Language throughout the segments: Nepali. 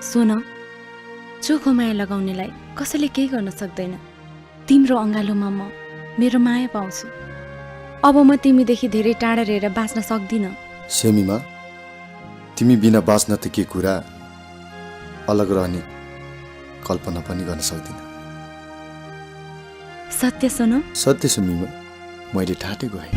सुन, चोखो माया लगाउनेलाई कसैले केही गर्न सक्दैन। तिम्रो अँगालोमा म मेरो माया पाउँछु। अब म तिमीदेखि धेरै टाढा रहेर बाँच्न सक्दिनँ। सेमीमा, तिमी बिना बाँच्न त के कुरा, अलग रहने कल्पना पनि गर्न सक्दिनँ। सत्य सुन। सत्य सेमीमा, मैले ठाटेको है।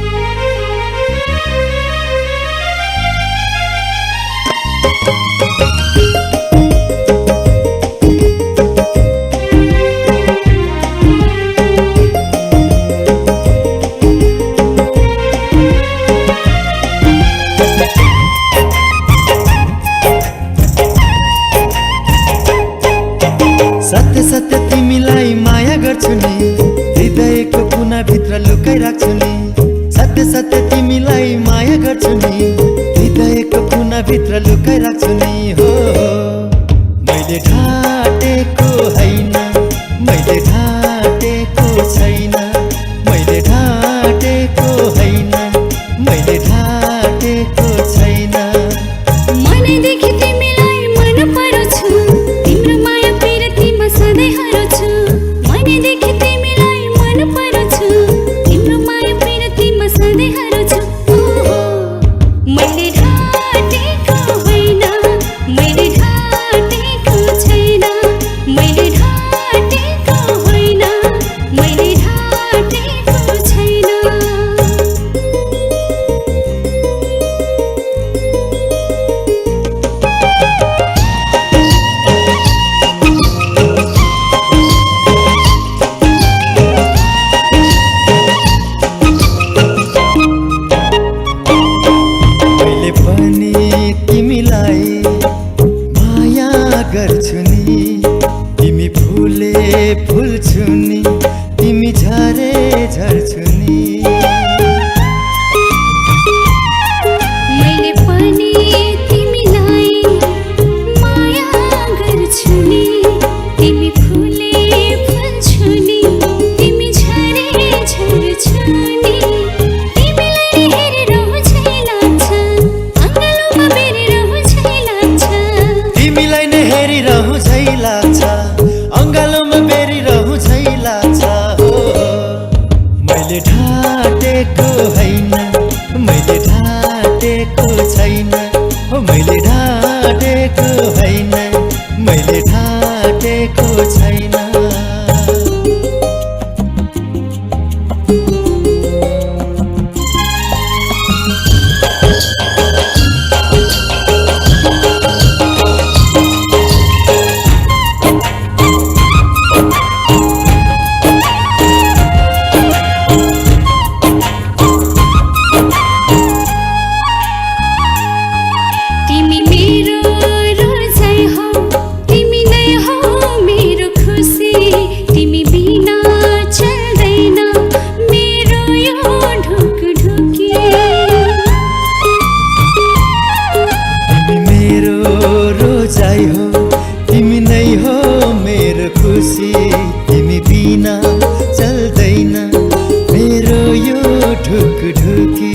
सत्य सत्य तिमीलाई माया गर्छु नि, हृदयको कुना भित्र लुकाइ राख्छु नि। सत्य सत्य तिमीलाई माया गर्छु नि, हृदयको कुना भित्र लुकाइ राख्छु नि। हो मैले ढाटेको हैन, मैले ढाटेको छैन, मैले ढाटेको हैन, मैले ढाटेको छैन। मनैदेखि तिमीलाई मन पराउँछु, तिम्रो माया प्रेममा सधैँ हराउँछु। मनैदेखि तिमीलाई मन पराउँछु, तिम्रो माया प्रेममा सधैँ हराउँछु। मैले ढाटेको होइन, मैले ढाटेको छैन, मैले ढाटेको होइन, मैले ढाटेको छैन। मैले पनि तिमीलाई माया गर्छु नि, तिमी फुले फुल्छु नि, तिमी झरे झर्छु नि। मैले पनि तिमीलाई माया गर्छु नि, तिमी फुले फुल्छु नि, तिमी झरे झर्छु नि। तिमीलाई हेरेर झै लाग्छ, अँगालोमा बेरेर झै लाग्छ। तिमीलाई नै हेरिरहँ झै लाग्छ, अँगालोमा बेरिरहँ झै लाग्छ। हो मैले ढाटेको होइन, मैले ढाटेको छैन, हो मैले ढाटेको होइन, मैले ढाटेको छैन। तिमी मेरो रोजाइ हौ, तिमी नै हौ मेरो खुसी। तिमी बिना चल्दैन मेरो यो ढुकढुकी। तिमी मेरो रोजाइ हो, तिमी नै हो मेरो खुसी। तिमी बिना चल्दैन मेरो यो ढुकढुकी।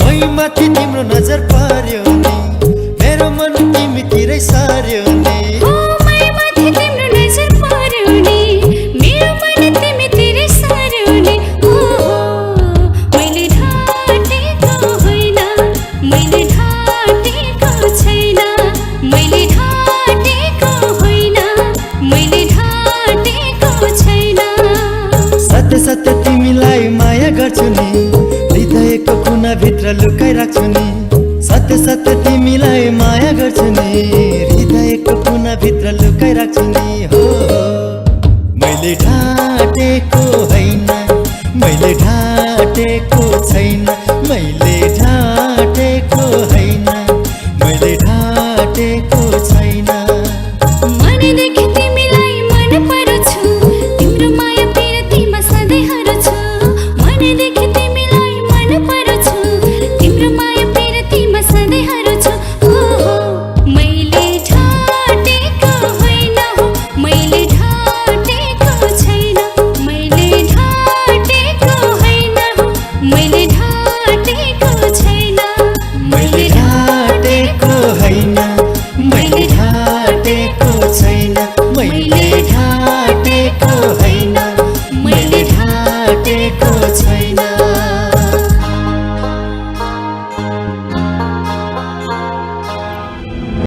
मैमाथि तिम्रो नजर पर्यो नि, मेरो मन तिमीतिरै सार्यो नि। ओ मैमाथि तिम्रो नजर पर्यो नि, मेरो मन तिमीतिरै सार्यो नि। मैले ढाटेको होइन, मैले ढाटेको छैन, मैले ढाटेको होइन, मैले ढाटेको छैन। सत्य सत्य तिमीलाई माया गर्छु नि, हृदयको कुना भित्र लुकाइ राख्छु नि। सत्य सत्य तिमीलाई माया गर्छु नि, हृदयको कुना भित्र लुकाइ राख्छु नि। हो मैले ढाटेको होइन, मैले ढाटेको छैन,